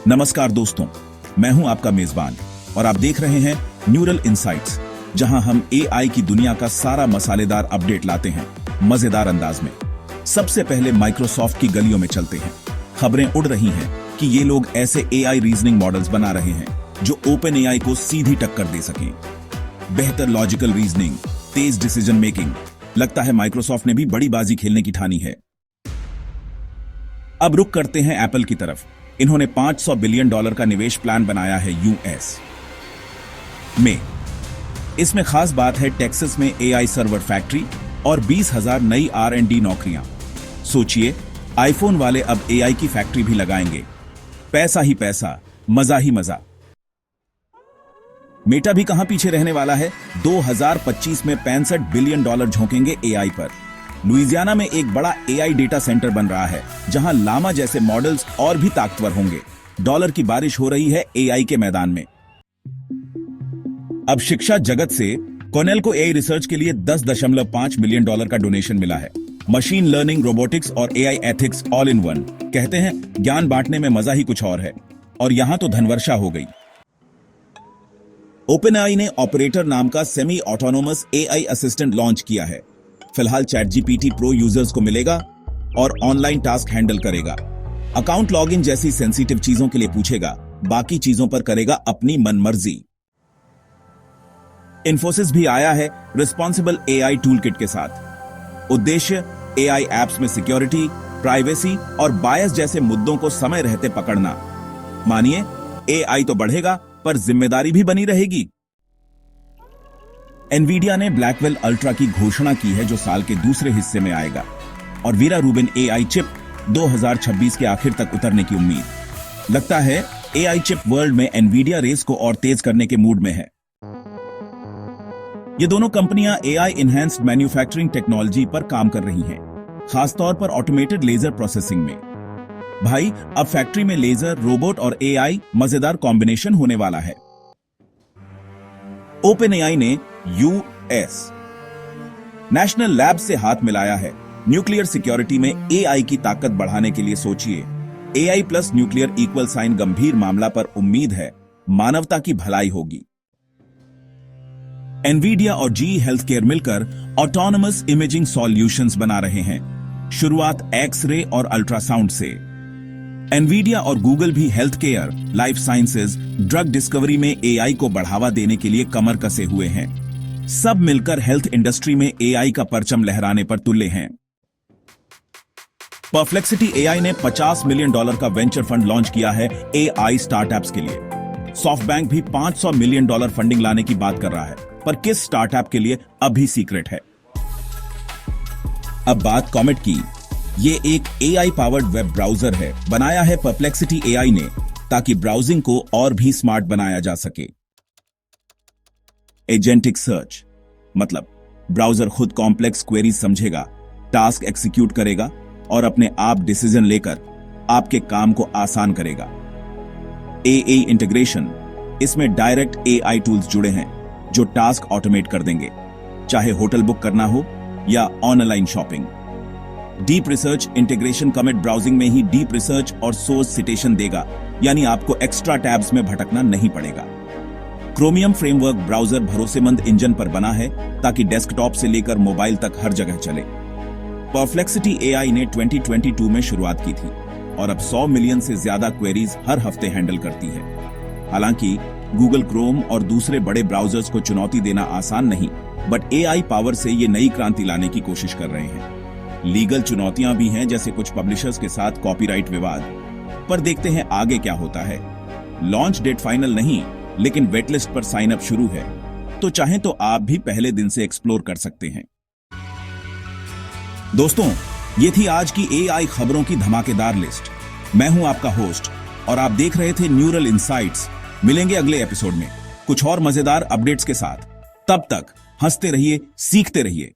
नमस्कार दोस्तों, मैं हूं आपका मेजबान और आप देख रहे हैं न्यूरल इनसाइट्स, जहां हम एआई की दुनिया का सारा मसालेदार अपडेट लाते हैं मजेदार अंदाज में। सबसे पहले माइक्रोसॉफ्ट की गलियों में चलते हैं। खबरें उड़ रही हैं कि ये लोग ऐसे एआई रीजनिंग मॉडल्स बना रहे हैं जो ओपन एआई को सीधी टक्कर दे सकें। बेहतर लॉजिकल रीजनिंग, तेज डिसीजन मेकिंग। लगता है माइक्रोसॉफ्ट ने भी बड़ी बाजी खेलने की ठानी है। अब रुक करते हैं एप्पल की तरफ। इन्होंने $500 बिलियन का निवेश प्लान बनाया है यूएस में। इसमें खास बात है टेक्सास में एआई सर्वर फैक्ट्री और 20,000 नई R&D नौकरियां। सोचिए, आईफोन वाले अब एआई की फैक्ट्री भी लगाएंगे। पैसा ही पैसा, मजा ही मजा। मेटा भी कहां पीछे रहने वाला है। 2025 में $65 बिलियन झोंकेंगे एआई पर। लुइजियाना में एक बड़ा एआई डेटा सेंटर बन रहा है, जहां लामा जैसे मॉडल्स और भी ताकतवर होंगे। डॉलर की बारिश हो रही है एआई के मैदान में। अब शिक्षा जगत से कॉर्नेल को एआई रिसर्च के लिए $10.5 मिलियन का डोनेशन मिला है। मशीन लर्निंग, रोबोटिक्स और AI ethics all in one. कहते हैं ज्ञान बांटने में मजा ही कुछ और है। और यहां तो धनवर्षा हो गई। ओपनएआई ने ऑपरेटर नाम का semi autonomous AI assistant launch किया है। फिलहाल चैटजीपीटी प्रो यूजर्स को मिलेगा और ऑनलाइन टास्क हैंडल करेगा। अकाउंट लॉगिन जैसी सेंसिटिव चीजों के लिए पूछेगा, बाकी चीजों पर करेगा अपनी मनमर्जी। इन्फोसिस भी आया है रिस्पॉन्सिबल एआई टूलकिट के साथ। उद्देश्य एआई एप्स में सिक्योरिटी, प्राइवेसी और बायस जैसे मुद्दों को समय रहते पकड़ना। मानिए, एआई तो बढ़ेगा पर जिम्मेदारी भी बनी रहेगी। एनवीडिया ने ब्लैकवेल अल्ट्रा की घोषणा की है, जो साल के दूसरे हिस्से में आएगा, और वीरा रूबिन एआई चिप 2026 के आखिर तक उतरने की उम्मीद। लगता है एआई चिप वर्ल्ड में एनवीडिया रेस को और तेज करने के मूड में है। ये दोनों कंपनियां एआई इनहैंस्ड मैन्युफैक्चरिंग टेक्नोलॉजी पर काम कर रही हैं, खासतौर पर ऑटोमेटेड लेजर प्रोसेसिंग में। भाई, अब फैक्ट्री में लेजर, रोबोट और एआई मजेदार कॉम्बिनेशन होने वाला है। ओपनएआई ने यूएस नेशनल लैब से हाथ मिलाया है। न्यूक्लियर सिक्योरिटी में एआई की ताकत बढ़ाने के लिए सोचिए। AI plus nuclear equal sign गंभीर मामला पर उम्मीद है मानवता की भलाई होगी। एनवीडिया और जीई हेल्थकेयर मिलकर ऑटोनोमस इमेजिंग सॉल्यूशंस बना रहे हैं। शुरुआत एक्स-रे और अल्ट्रासाउंड से। एनवीडिया और गूगल भी health care, life sciences, drug discovery में एआई को बढ़ावा देने के लिए कमर कसे हुए हैं। सब मिलकर हेल्थ इंडस्ट्री में एआई का परचम लहराने पर तुले हैं। परप्लेक्सिटी एआई ने $50 मिलियन का वेंचर फंड लॉन्च किया है एआई स्टार्टअप्स के लिए। सॉफ्टबैंक भी $500 मिलियन फंडिंग लाने की बात कर रहा है, पर किस स्टार्टअप के लिए अभी सीक्रेट है। अब बात कॉमेट की। ये एक एआई पावर्ड वेब ब्राउजर है। बनाया है परप्लेक्सिटी एआई ने, ताकि ब्राउजिंग को और भी स्मार्ट बनाया जा सके। एजेंटिक सर्च मतलब ब्राउजर खुद कॉम्प्लेक्स क्वेरीज समझेगा, टास्क एग्जीक्यूट करेगा और अपने आप डिसीजन लेकर आपके काम को आसान करेगा। एआई इंटीग्रेशन, इसमें डायरेक्ट एआई टूल्स जुड़े हैं जो टास्क ऑटोमेट कर देंगे, चाहे होटल बुक करना हो या online shopping. Deep research integration comet browsing में ही डीप रिसर्च और सोर्स सिटेशन देगा, यानी आपको एक्स्ट्रा टैब्स में भटकना नहीं पड़ेगा। क्रोमियम फ्रेमवर्क ब्राउजर भरोसेमंद इंजन पर बना है, ताकि डेस्कटॉप से लेकर मोबाइल तक हर जगह चले। परप्लेक्सिटी एआई ने 2022 में शुरुआत की थी और अब 100 मिलियन से ज्यादा क्वेरीज हर हफ्ते हैंडल करती है। हालांकि गूगल क्रोम और दूसरे बड़े ब्राउजर्स को चुनौती देना आसान नहीं, बट एआई पावर से ये नई क्रांति लाने की कोशिश कर रहे हैं। लीगल चुनौतियां भी हैं, जैसे कुछ पब्लिशर्स के साथ कॉपीराइट विवाद, पर देखते हैं आगे क्या होता है। लॉन्च डेट फाइनल नहीं, लेकिन वेटलिस्ट पर साइन अप शुरू है, तो चाहें तो आप भी पहले दिन से एक्सप्लोर कर सकते हैं। दोस्तों, ये थी आज की एआई खबरों की धमाकेदार लिस्ट। मैं हूं आपका होस्ट और आप देख रहे थे न्यूरल इनसाइट्स। मिलेंगे अगले एपिसोड में कुछ और मजेदार अपडेट्स के साथ। तब तक हंसते रहिए, सीखते रहिए।